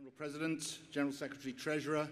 General President, General Secretary, Treasurer,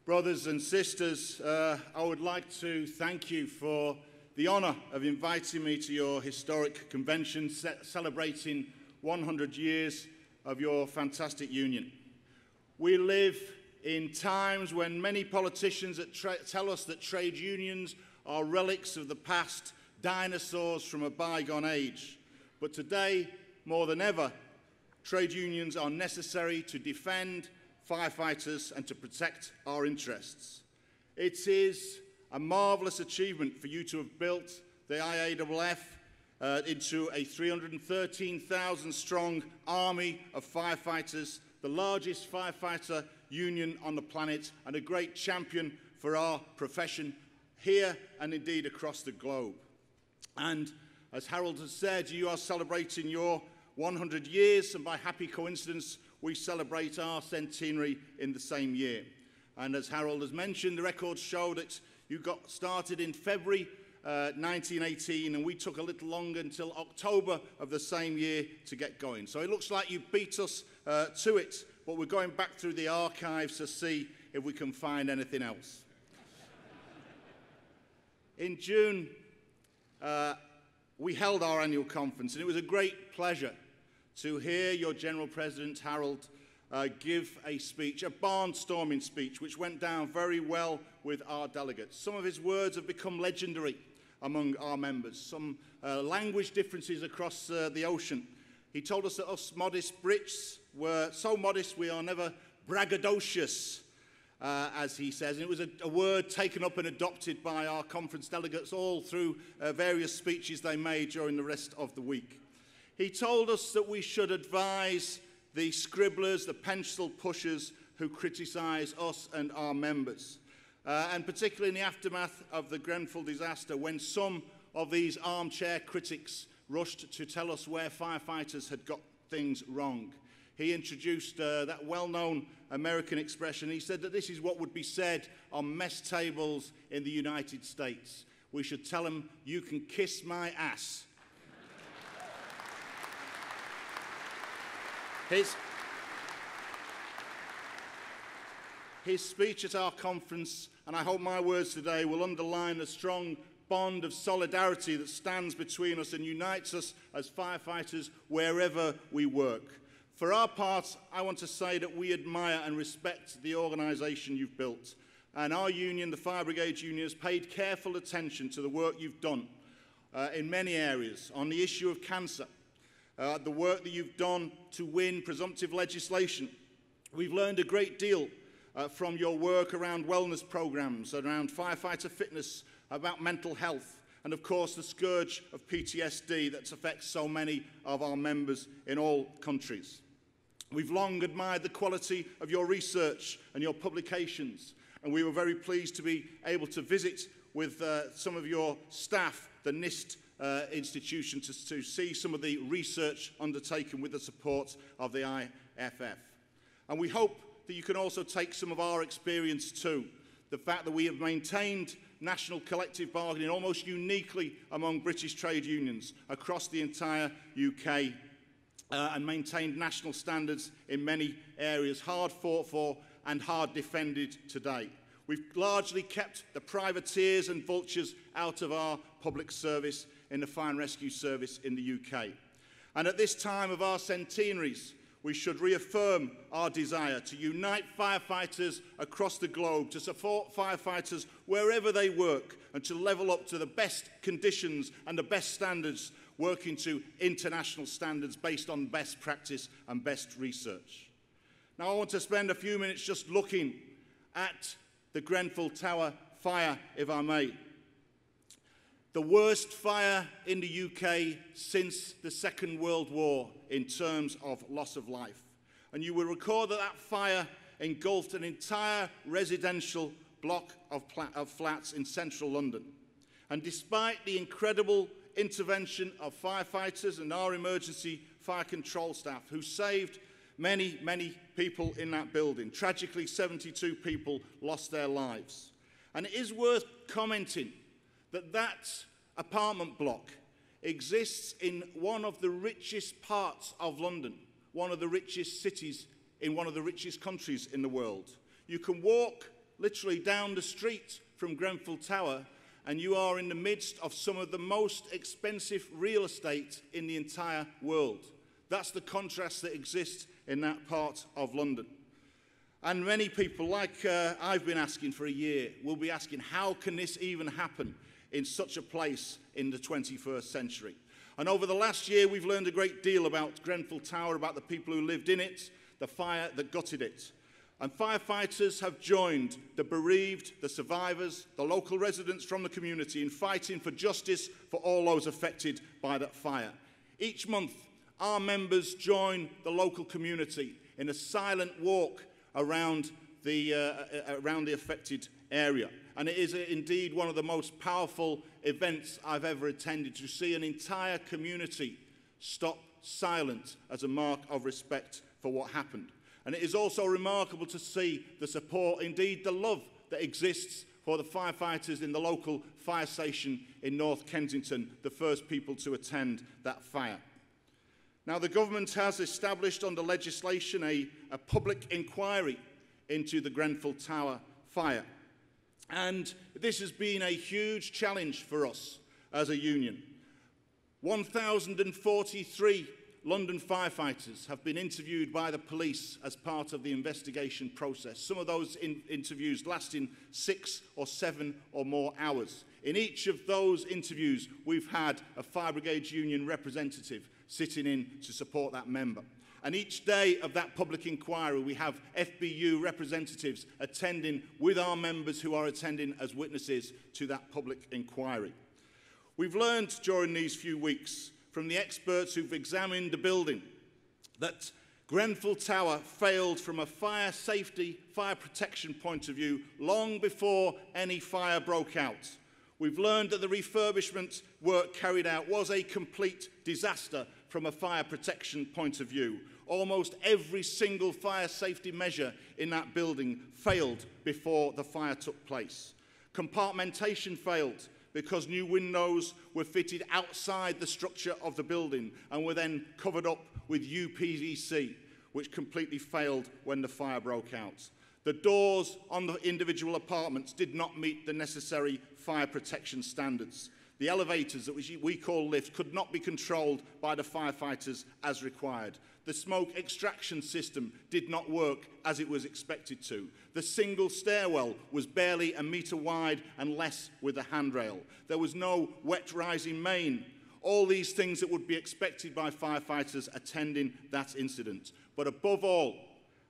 brothers and sisters, I would like to thank you for the honour of inviting me to your historic convention celebrating 100 years of your fantastic union. We live in times when many politicians tell us that trade unions are relics of the past, dinosaurs from a bygone age. But today, more than ever, trade unions are necessary to defend firefighters and to protect our interests. It is a marvellous achievement for you to have built the IAFF into a 313,000 strong army of firefighters, the largest firefighter union on the planet, and a great champion for our profession here and indeed across the globe. And as Harold has said, you are celebrating your 100 years, and by happy coincidence, we celebrate our centenary in the same year. And as Harold has mentioned, the records show that you got started in February 1918, and we took a little longer until October of the same year to get going. So it looks like you beat us to it, but we're going back through the archives to see if we can find anything else. In June, we held our annual conference, and it was a great pleasure to hear your General President, Harold, give a speech, a barnstorming speech, which went down very well with our delegates. Some of his words have become legendary among our members, some language differences across the ocean. He told us that us modest Brits were so modest we are never braggadocious, as he says. And it was a word taken up and adopted by our conference delegates all through various speeches they made during the rest of the week. He told us that we should advise the scribblers, the pencil pushers who criticise us and our members. And particularly in the aftermath of the Grenfell disaster, when some of these armchair critics rushed to tell us where firefighters had got things wrong. He introduced that well-known American expression. He said that this is what would be said on mess tables in the United States. We should tell them, "You can kiss my ass." His speech at our conference, and I hope my words today, will underline the strong bond of solidarity that stands between us and unites us as firefighters wherever we work. For our part, I want to say that we admire and respect the organisation you've built. And our union, the Fire Brigade Union, has paid careful attention to the work you've done in many areas on the issue of cancer. The work that you've done to win presumptive legislation. We've learned a great deal from your work around wellness programs, around firefighter fitness, about mental health, and of course the scourge of PTSD that affects so many of our members in all countries. We've long admired the quality of your research and your publications, and we were very pleased to be able to visit with some of your staff, the NIST institution, to see some of the research undertaken with the support of the IFF. And we hope that you can also take some of our experience too. The fact that we have maintained national collective bargaining almost uniquely among British trade unions across the entire UK and maintained national standards in many areas, hard fought for and hard defended today. We've largely kept the privateers and vultures out of our public service in the Fire and Rescue Service in the UK. And at this time of our centenaries, we should reaffirm our desire to unite firefighters across the globe, to support firefighters wherever they work, and to level up to the best conditions and the best standards, working to international standards based on best practice and best research. Now I want to spend a few minutes just looking at the Grenfell Tower fire, if I may. The worst fire in the UK since the Second World War in terms of loss of life. And you will recall that that fire engulfed an entire residential block of flats in central London. And despite the incredible intervention of firefighters and our emergency fire control staff, who saved many, many people in that building, tragically 72 people lost their lives. And it is worth commenting that that apartment block exists in one of the richest parts of London, one of the richest cities in one of the richest countries in the world. You can walk literally down the street from Grenfell Tower and you are in the midst of some of the most expensive real estate in the entire world. That's the contrast that exists in that part of London. And many people, like I've been asking for a year, will be asking, how can this even happen in such a place in the 21st century? And over the last year, we've learned a great deal about Grenfell Tower, about the people who lived in it, the fire that gutted it. And firefighters have joined the bereaved, the survivors, the local residents from the community in fighting for justice for all those affected by that fire. Each month, our members join the local community in a silent walk around the affected area. And it is indeed one of the most powerful events I've ever attended, to see an entire community stop silent as a mark of respect for what happened. And it is also remarkable to see the support, indeed the love that exists for the firefighters in the local fire station in North Kensington, the first people to attend that fire. Now, the government has established under legislation a public inquiry into the Grenfell Tower fire. And this has been a huge challenge for us as a union. 1,043 London firefighters have been interviewed by the police as part of the investigation process, some of those interviews lasting 6 or 7 or more hours. In each of those interviews, we've had a Fire Brigade Union representative sitting in to support that member. And each day of that public inquiry, we have FBU representatives attending with our members who are attending as witnesses to that public inquiry. We've learned during these few weeks from the experts who've examined the building that Grenfell Tower failed from a fire safety, fire protection point of view long before any fire broke out. We've learned that the refurbishment work carried out was a complete disaster from a fire protection point of view. Almost every single fire safety measure in that building failed before the fire took place. Compartmentation failed because new windows were fitted outside the structure of the building and were then covered up with UPVC, which completely failed when the fire broke out. The doors on the individual apartments did not meet the necessary fire protection standards. The elevators, that we call lifts, could not be controlled by the firefighters as required. The smoke extraction system did not work as it was expected to. The single stairwell was barely a metre wide and less with a handrail. There was no wet rising main. All these things that would be expected by firefighters attending that incident. But above all,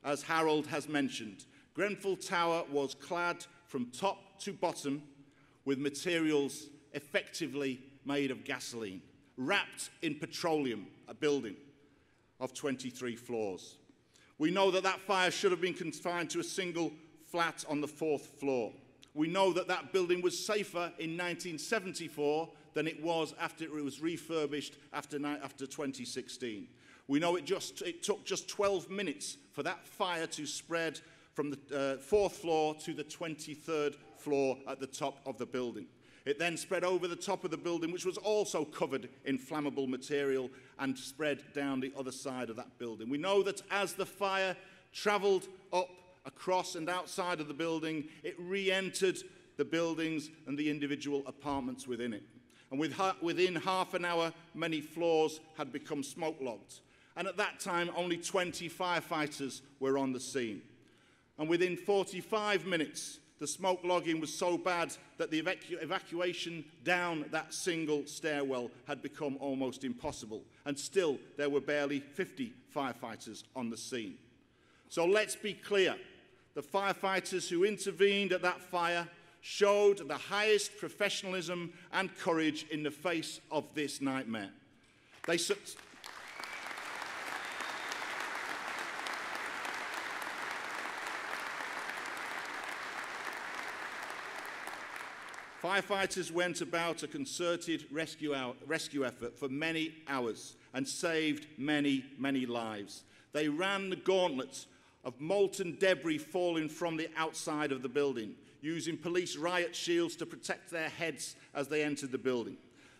as Harold has mentioned, Grenfell Tower was clad from top to bottom with materials effectively made of gasoline, wrapped in petroleum, a building of 23 floors. We know that that fire should have been confined to a single flat on the 4th floor. We know that that building was safer in 1974 than it was after it was refurbished after 2016. We know it took just 12 minutes for that fire to spread from the 4th floor to the 23rd floor at the top of the building. It then spread over the top of the building, which was also covered in flammable material, and spread down the other side of that building. We know that as the fire travelled up, across and outside of the building, it re-entered the buildings and the individual apartments within it. And within half an hour, many floors had become smoke-logged. And at that time, only 20 firefighters were on the scene. And within 45 minutes, the smoke logging was so bad that the evacuation down that single stairwell had become almost impossible. And still, there were barely 50 firefighters on the scene. So let's be clear. The firefighters who intervened at that fire showed the highest professionalism and courage in the face of this nightmare. Firefighters went about a concerted rescue effort for many hours and saved many, many lives. They ran the gauntlet of molten debris falling from the outside of the building, using police riot shields to protect their heads as they entered the building.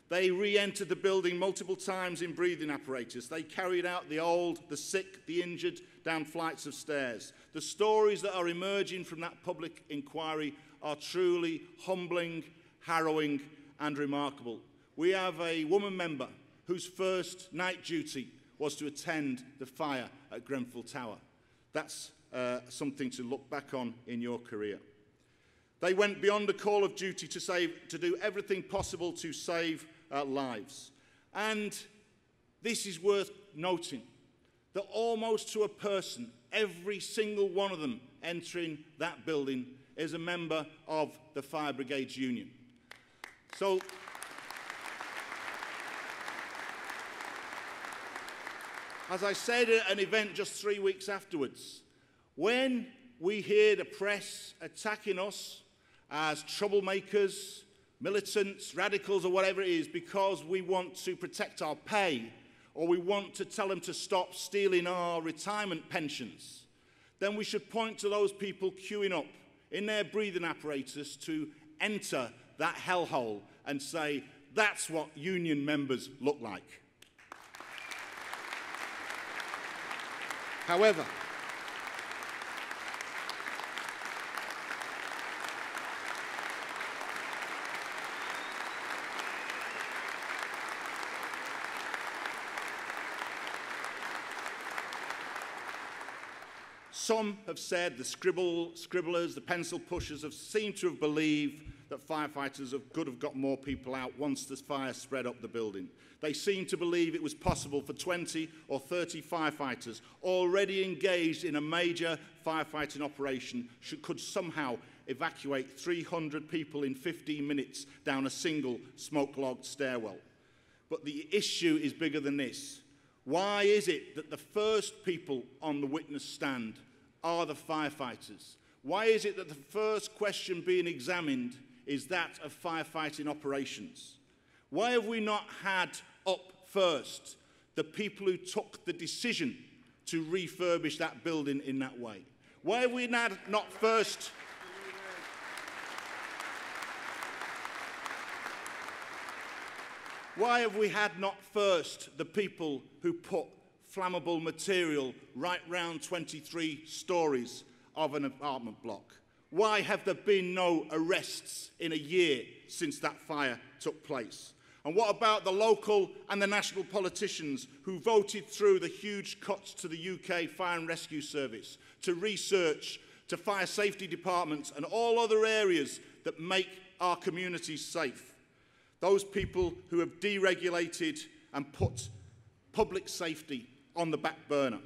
They re-entered the building multiple times in breathing apparatus. They carried out the old, the sick, the injured down flights of stairs. The stories that are emerging from that public inquiry are truly humbling, harrowing, and remarkable. We have a woman member whose first night duty was to attend the fire at Grenfell Tower. That's something to look back on in your career. They went beyond the call of duty to do everything possible to save lives. And this is worth noting, that almost to a person, every single one of them entering that building is a member of the Fire Brigades Union. So, as I said at an event just 3 weeks afterwards, when we hear the press attacking us as troublemakers, militants, radicals, or whatever it is, because we want to protect our pay, or we want to tell them to stop stealing our retirement pensions, then we should point to those people queuing up in their breathing apparatus to enter that hellhole and say, that's what union members look like. However, some have said the scribblers, the pencil pushers have seemed to have believed that firefighters could have got more people out once the fire spread up the building. They seem to believe it was possible for 20 or 30 firefighters already engaged in a major firefighting operation could somehow evacuate 300 people in 15 minutes down a single smoke-logged stairwell. But the issue is bigger than this. Why is it that the first people on the witness stand are the firefighters? Why is it that the first question being examined is that of firefighting operations? Why have we not had up first the people who took the decision to refurbish that building in that way? Why have we not first... Why have we had not first the people who put flammable material right round 23 stories of an apartment block? Why have there been no arrests in a year since that fire took place? And what about the local and the national politicians who voted through the huge cuts to the UK Fire and Rescue Service, to research, to fire safety departments and all other areas that make our communities safe? Those people who have deregulated and put public safety on the back burner.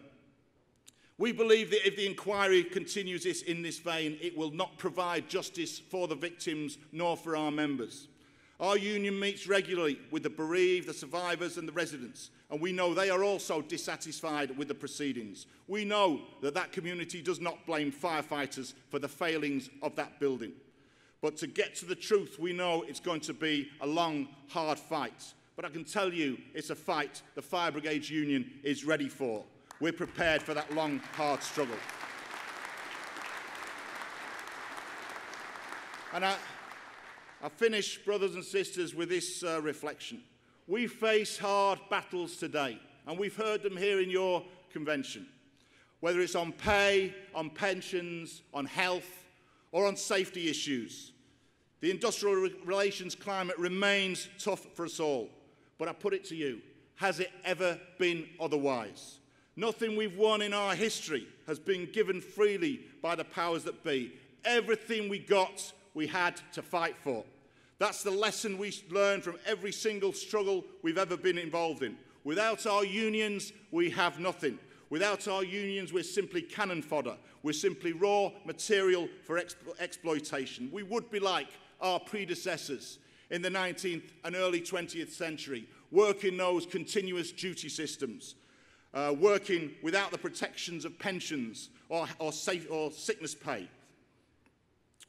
We believe that if the inquiry continues in this vein, it will not provide justice for the victims nor for our members. Our union meets regularly with the bereaved, the survivors and the residents, and we know they are also dissatisfied with the proceedings. We know that that community does not blame firefighters for the failings of that building. But to get to the truth, we know it's going to be a long, hard fight. But I can tell you it's a fight the Fire Brigades Union is ready for. We're prepared for that long, hard struggle. And I finish, brothers and sisters, with this reflection. We face hard battles today, and we've heard them here in your convention. Whether it's on pay, on pensions, on health, or on safety issues. The industrial relations climate remains tough for us all. But I put it to you, has it ever been otherwise? Nothing we've won in our history has been given freely by the powers that be. Everything we got, we had to fight for. That's the lesson we learn from every single struggle we've ever been involved in. Without our unions, we have nothing. Without our unions, we're simply cannon fodder. We're simply raw material for exploitation. We would be like our predecessors in the 19th and early 20th century, working those continuous duty systems, working without the protections of pensions or sickness pay.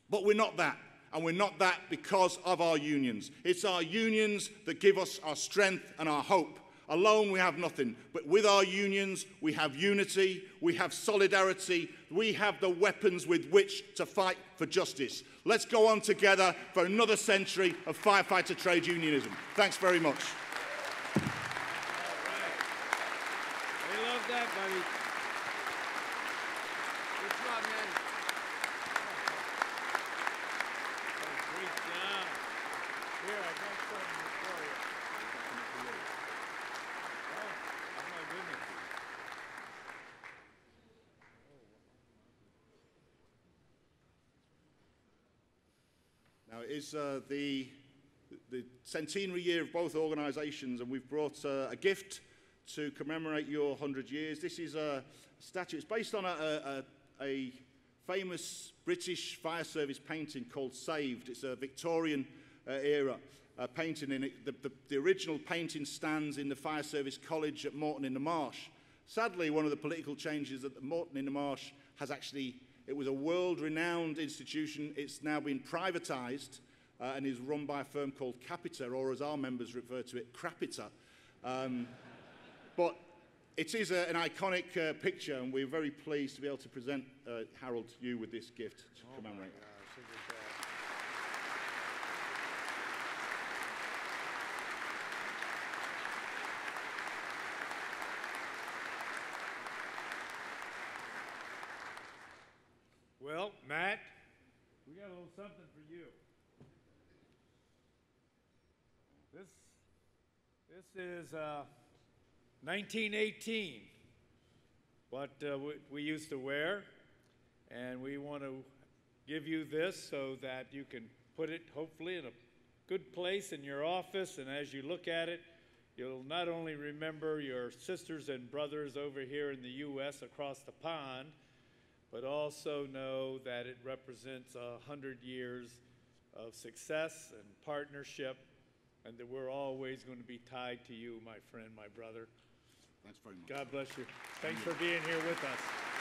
But we're not that, and we're not that because of our unions. It's our unions that give us our strength and our hope. Alone we have nothing, but with our unions we have unity, we have solidarity, we have the weapons with which to fight for justice. Let's go on together for another century of firefighter trade unionism. Thanks very much. We love that, buddy. job, man. Great job. Here, I got something for you. Oh, my goodness. Now, it is the centenary year of both organisations, and we've brought a gift to commemorate your 100 years. This is a statue. It's based on a famous British fire service painting called Saved. It's a Victorian era painting. In it. The original painting stands in the Fire Service College at Moreton-in-the-Marsh. Sadly, one of the political changes at Moreton-in-the-Marsh has actually, it was a world-renowned institution. It's now been privatised and is run by a firm called Capita, or as our members refer to it, Crapita. But it is an iconic picture, and we're very pleased to be able to present Harold to you with this gift to commemorate. Well, Matt, we got a little something for you. This is 1918, what we used to wear, and we want to give you this so that you can put it hopefully in a good place in your office, and as you look at it, you'll not only remember your sisters and brothers over here in the U.S. across the pond, but also know that it represents 100 years of success and partnership, and that we're always going to be tied to you, my friend, my brother. Thanks very much. God bless you. Thanks for being here with us.